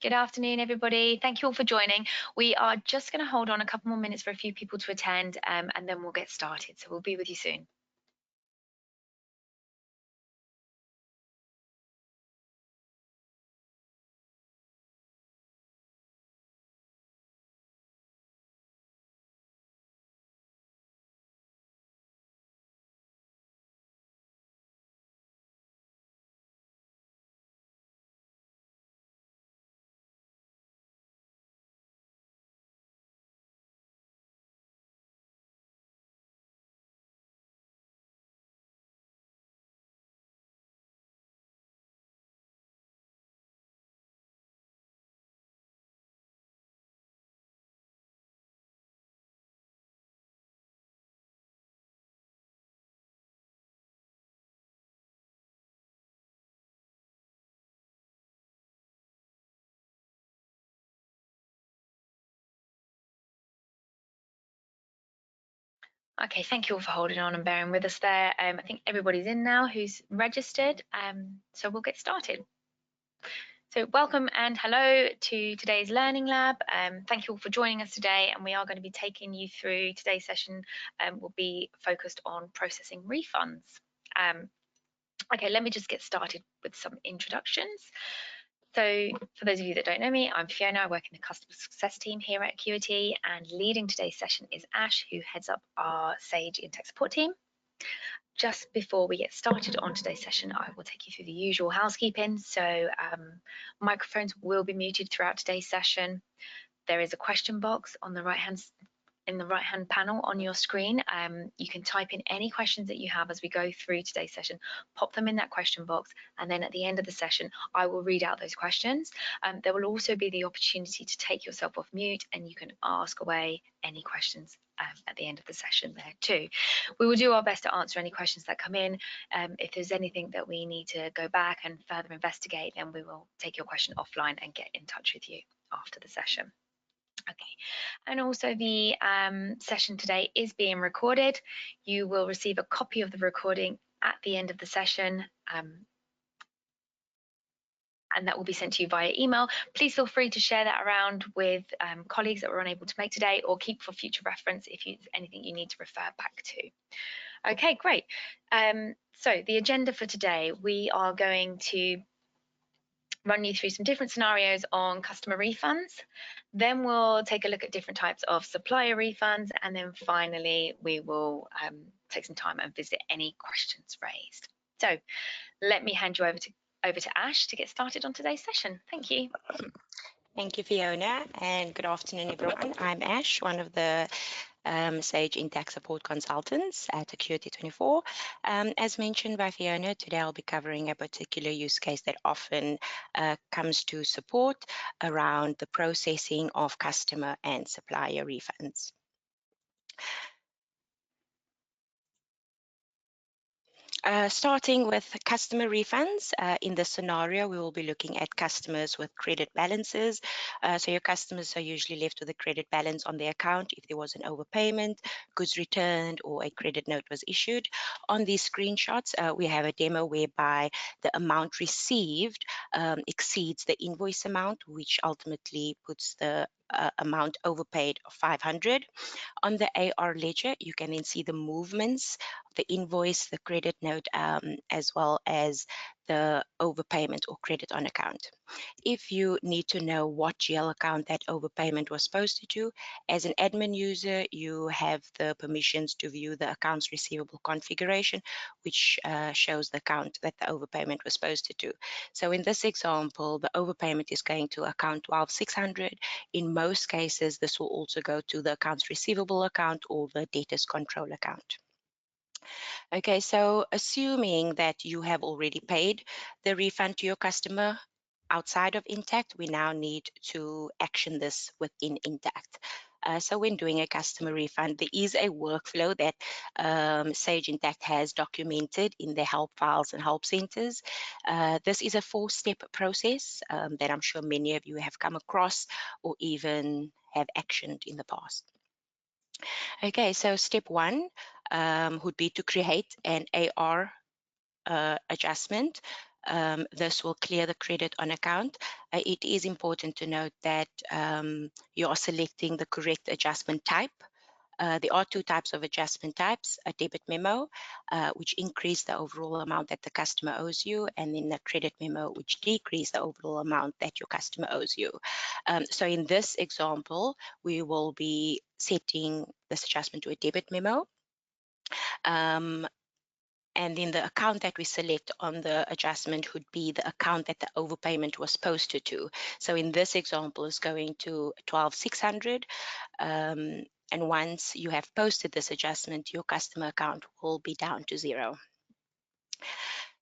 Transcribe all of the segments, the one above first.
Good afternoon, everybody. Thank you all for joining. We are just going to hold on a couple more minutes for a few people to attend, and then we'll get started. So we'll be with you soon. Okay, thank you all for holding on and bearing with us there. I think everybody's in now who's registered, so we'll get started. So welcome and hello to today's Learning Lab. Thank you all for joining us today, and we are going to be taking you through today's session. Will be focused on processing refunds. Okay, let me just get started with some introductions. So for those of you that don't know me, I'm Fiona. I work in the customer success team here at Acuity, and leading today's session is Ash, who heads up our Sage Intacct support team. Just before we get started on today's session, I will take you through the usual housekeeping. So microphones will be muted throughout today's session. There is a question box on the in the right-hand panel on your screen. You can type in any questions that you have as we go through today's session, pop them in that question box, and then at the end of the session, I will read out those questions. There will also be the opportunity to take yourself off mute, and you can ask away any questions at the end of the session there too. We will do our best to answer any questions that come in. If there's anything that we need to go back and further investigate, then we will take your question offline and get in touch with you after the session. Okay, and also the session today is being recorded. You will receive a copy of the recording at the end of the session, and that will be sent to you via email. Please feel free to share that around with colleagues that were unable to make today, or keep for future reference if there's anything you need to refer back to. Okay, great. So the agenda for today, we are going to run you through some different scenarios on customer refunds. Then we'll take a look at different types of supplier refunds. And then finally, we will take some time and visit any questions raised. So let me hand you over to Ash to get started on today's session. Thank you. Thank you, Fiona, and good afternoon, everyone. I'm Ash, one of the Sage Intacct support consultants at Acuity 24. As mentioned by Fiona, today I'll be covering a particular use case that often comes to support around the processing of customer and supplier refunds. Starting with customer refunds, in this scenario, we will be looking at customers with credit balances. So your customers are usually left with a credit balance on their account if there was an overpayment, goods returned, or a credit note was issued. On these screenshots, we have a demo whereby the amount received exceeds the invoice amount, which ultimately puts the amount overpaid of 500. On the AR ledger, you can then see the movements, the invoice, the credit note, as well as the overpayment or credit on account. If you need to know what GL account that overpayment was posted to, as an admin user, you have the permissions to view the accounts receivable configuration, which shows the account that the overpayment was posted to. So in this example, the overpayment is going to account 12600. In most cases, this will also go to the accounts receivable account or the debtors control account. Okay, so assuming that you have already paid the refund to your customer outside of Intacct, we now need to action this within Intacct. So when doing a customer refund, there is a workflow that Sage Intacct has documented in their help files and help centers. This is a 4-step process that I'm sure many of you have come across or even have actioned in the past. Okay, so step 1 would be to create an AR adjustment This will clear the credit on account. It is important to note that you are selecting the correct adjustment type. There are two types of adjustment types: a debit memo, which increase the overall amount that the customer owes you, and then a credit memo, which decrease the overall amount that your customer owes you. So in this example, we will be setting this adjustment to a debit memo. And then the account that we select on the adjustment would be the account that the overpayment was posted to. So in this example, is going to 12,600. And once you have posted this adjustment, your customer account will be down to zero.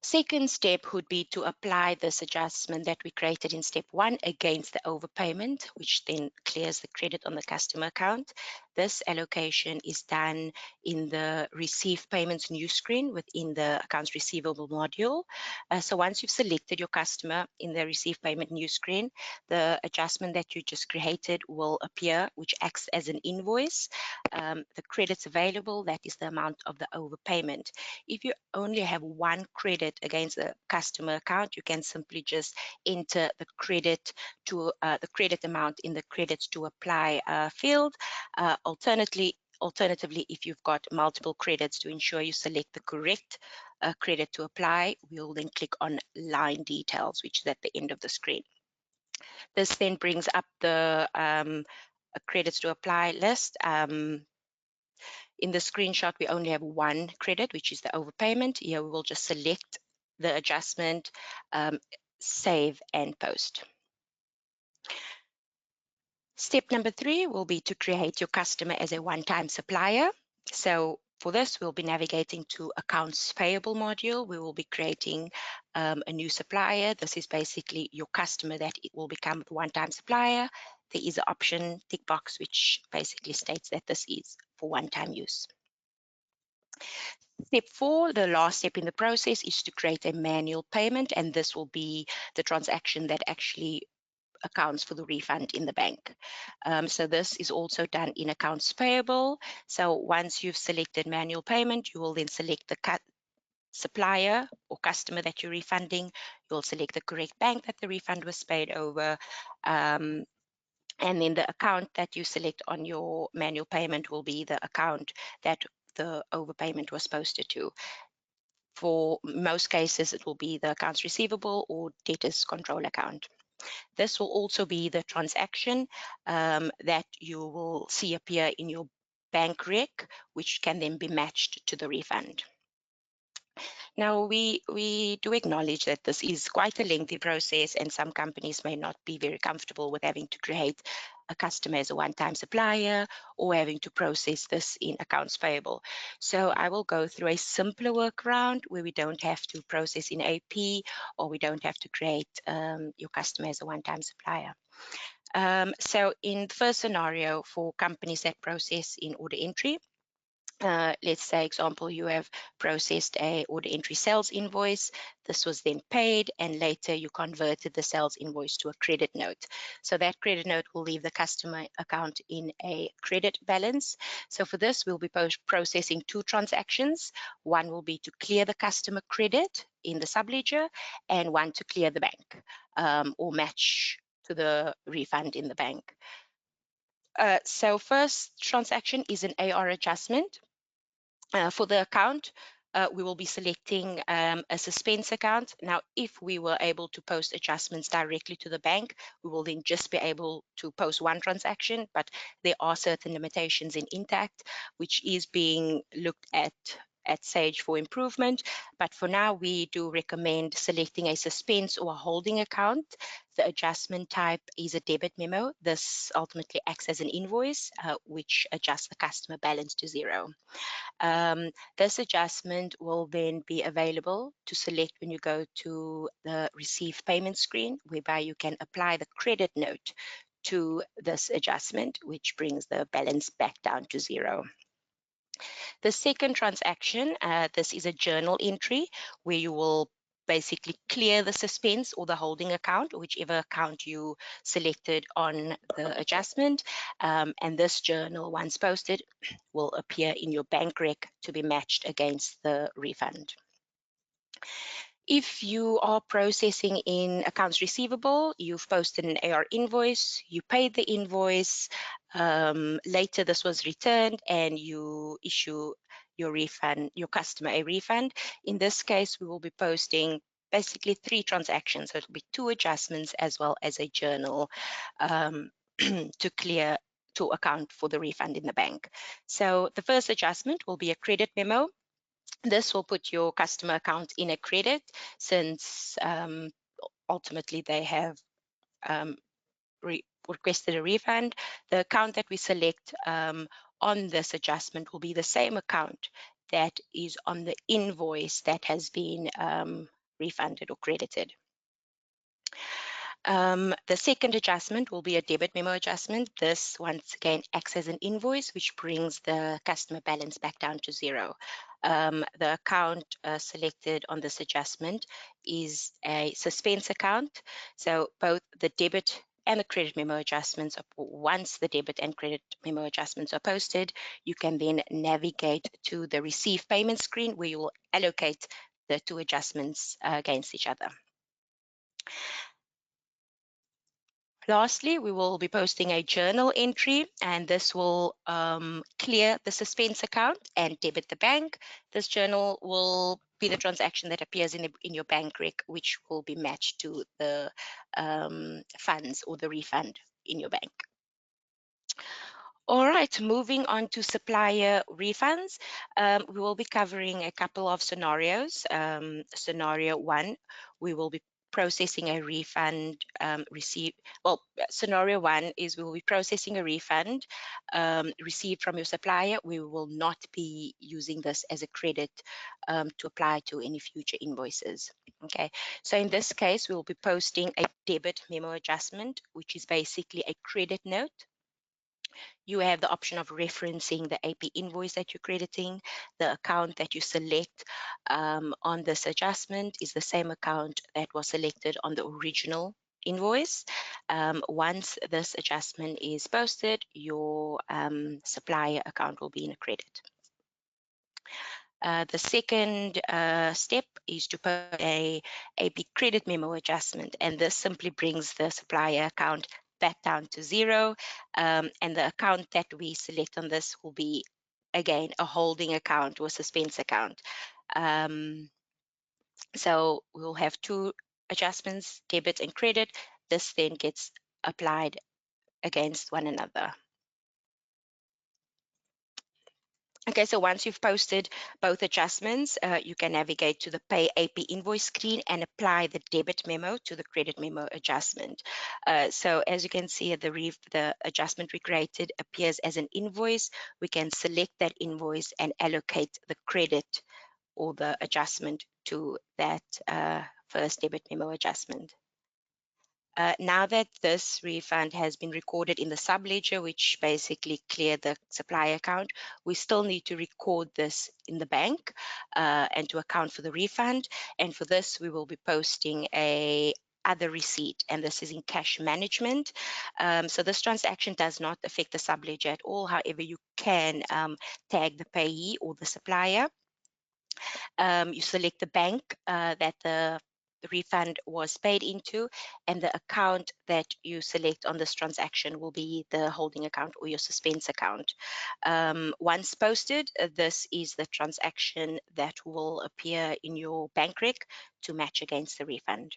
Second step would be to apply this adjustment that we created in step 1 against the overpayment, which then clears the credit on the customer account. This allocation is done in the Receive Payments new screen within the Accounts Receivable module. So once you've selected your customer in the Receive Payment new screen, the adjustment that you just created will appear, which acts as an invoice. The credits available, that is the amount of the overpayment. If you only have one credit against a customer account, you can simply just enter the credit to the credit amount in the credits to apply field. Alternatively, if you've got multiple credits, to ensure you select the correct credit to apply, we'll then click on line details, which is at the end of the screen. This then brings up the credits to apply list. In the screenshot, we only have one credit, which is the overpayment. Here we will just select the adjustment, save and post. Step number 3 will be to create your customer as a one-time supplier. So for this, we'll be navigating to Accounts Payable module. We will be creating a new supplier. This is basically your customer that it will become the one-time supplier. There is an option tick box which basically states that this is for one-time use. Step 4, the last step in the process, is to create a manual payment, and this will be the transaction that actually accounts for the refund in the bank. So this is also done in Accounts Payable. So once you've selected manual payment, you will then select the supplier or customer that you're refunding. You'll select the correct bank that the refund was paid over. And then the account that you select on your manual payment will be the account that the overpayment was posted to. For most cases, it will be the accounts receivable or debtors control account. This will also be the transaction that you will see appear in your bank rec, which can then be matched to the refund. Now, we do acknowledge that this is quite a lengthy process, and some companies may not be very comfortable with having to create a customer as a one-time supplier or having to process this in accounts payable. So I will go through a simpler workaround where we don't have to process in AP, or we don't have to create your customer as a one-time supplier. So in the first scenario, for companies that process in order entry, let's say, example, you have processed a order entry sales invoice. This was then paid, and later you converted the sales invoice to a credit note. So that credit note will leave the customer account in a credit balance. So for this, we'll be processing two transactions. One will be to clear the customer credit in the subledger, and one to clear the bank or match to the refund in the bank. So first transaction is an AR adjustment. For the account, we will be selecting a suspense account. Now, if we were able to post adjustments directly to the bank, we will then just be able to post one transaction, but there are certain limitations in Intacct, which is being looked at Sage for improvement. But for now, we do recommend selecting a suspense or a holding account. The adjustment type is a debit memo. This ultimately acts as an invoice, which adjusts the customer balance to zero. This adjustment will then be available to select when you go to the Receive Payment screen, whereby you can apply the credit note to this adjustment, which brings the balance back down to zero. The second transaction, this is a journal entry where you will basically clear the suspense or the holding account, whichever account you selected on the adjustment. And this journal, once posted, will appear in your bank rec to be matched against the refund. If you are processing in accounts receivable, you've posted an AR invoice, you paid the invoice, later this was returned and you issue your customer a refund. In this case, we will be posting basically 3 transactions. So it'll be 2 adjustments as well as a journal um, to account for the refund in the bank. So the first adjustment will be a credit memo. This will put your customer account in a credit since ultimately they have um, requested a refund. The account that we select on this adjustment will be the same account that is on the invoice that has been refunded or credited. The second adjustment will be a debit memo adjustment. This once again acts as an invoice, which brings the customer balance back down to 0. The account selected on this adjustment is a suspense account. So both the debit and the credit memo adjustments, once the debit and credit memo adjustments are posted, you can then navigate to the receive payment screen where you will allocate the 2 adjustments against each other. Lastly, we will be posting a journal entry, and this will clear the suspense account and debit the bank. This journal will be the transaction that appears in your bank rec, which will be matched to the funds or the refund in your bank. All right, moving on to supplier refunds. We will be covering a couple of scenarios. Scenario 1, we will be processing a refund scenario 1 is we will be processing a refund received from your supplier. We will not be using this as a credit to apply to any future invoices. Okay, so in this case, we will be posting a debit memo adjustment, which is basically a credit note. You have the option of referencing the AP invoice that you're crediting. The account that you select on this adjustment is the same account that was selected on the original invoice. Once this adjustment is posted, your supplier account will be in a credit. The second step is to put a AP credit memo adjustment, and this simply brings the supplier account back down to 0, and the account that we select on this will be, again, a holding account or suspense account. So we'll have 2 adjustments, debit and credit. This then gets applied against one another. Okay, so once you've posted both adjustments, you can navigate to the Pay AP invoice screen and apply the debit memo to the credit memo adjustment. So as you can see, the adjustment we created appears as an invoice. We can select that invoice and allocate the credit or the adjustment to that first debit memo adjustment. Now that this refund has been recorded in the subledger, which basically cleared the supplier account, we still need to record this in the bank and to account for the refund. And for this, we will be posting a other receipt, and this is in cash management. So this transaction does not affect the subledger at all. However, you can tag the payee or the supplier. You select the bank that the refund was paid into, and the account that you select on this transaction will be the holding account or your suspense account. Once posted, this is the transaction that will appear in your bank rec to match against the refund.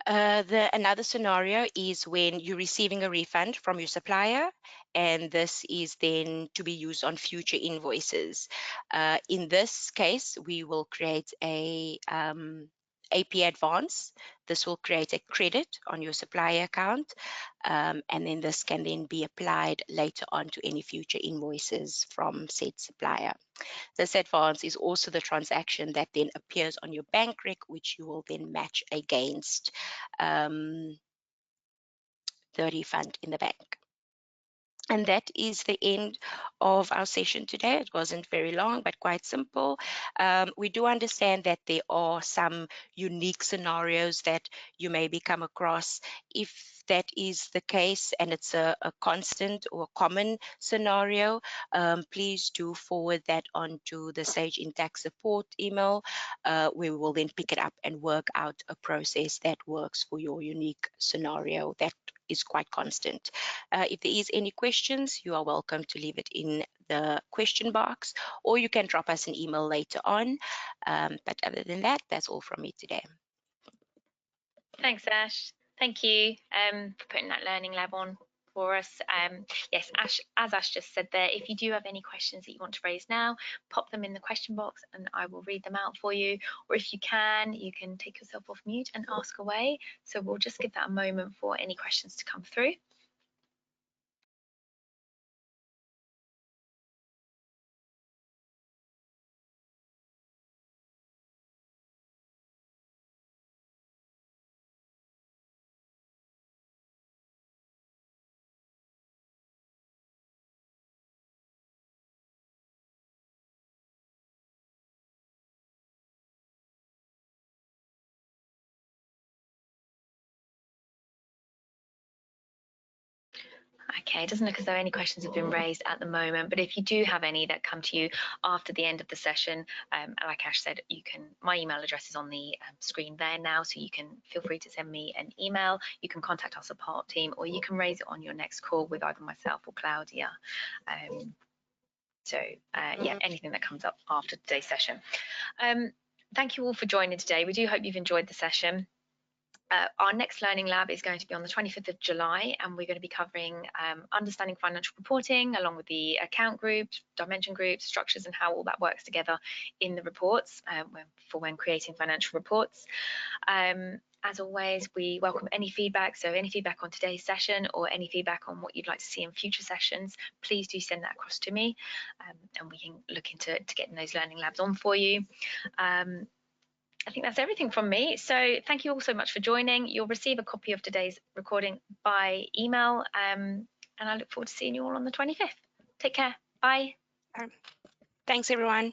Another scenario is when you're receiving a refund from your supplier, and this is then to be used on future invoices. In this case, we will create a AP advance. This will create a credit on your supplier account, and then this can then be applied later on to any future invoices from said supplier. This advance is also the transaction that then appears on your bank rec, which you will then match against the refund in the bank. And that is the end of our session today. It wasn't very long, but quite simple. We do understand that there are some unique scenarios that you maybe come across. If that is the case and it's a constant or common scenario, please do forward that on to the Sage Intacct support email. We will then pick it up and work out a process that works for your unique scenario that is quite constant. If there is any questions, you are welcome to leave it in the question box, or you can drop us an email later on. But other than that, that's all from me today. Thanks, Ash. Thank you for putting that learning lab on for us. Yes, Ash, as Ash just said there, if you do have any questions that you want to raise now, pop them in the question box and I will read them out for you. Or if you can take yourself off mute and ask away. So we'll just give that a moment for any questions to come through. Okay, it doesn't look as though any questions have been raised at the moment, but if you do have any that come to you after the end of the session, like Ash said, my email address is on the screen there now, so you can feel free to send me an email. You can contact our support team, or you can raise it on your next call with either myself or Claudia. Yeah, anything that comes up after today's session. Thank you all for joining today. We do hope you've enjoyed the session. Our next learning lab is going to be on the 25th of July, and we're going to be covering understanding financial reporting along with the account groups, dimension groups, structures, and how all that works together in the reports for when creating financial reports. As always, we welcome any feedback. So any feedback on today's session or any feedback on what you'd like to see in future sessions, please do send that across to me, and we can look into getting those learning labs on for you. I think that's everything from me. So thank you all so much for joining. You'll receive a copy of today's recording by email, and I look forward to seeing you all on the 25th. Take care. Bye. Thanks, everyone.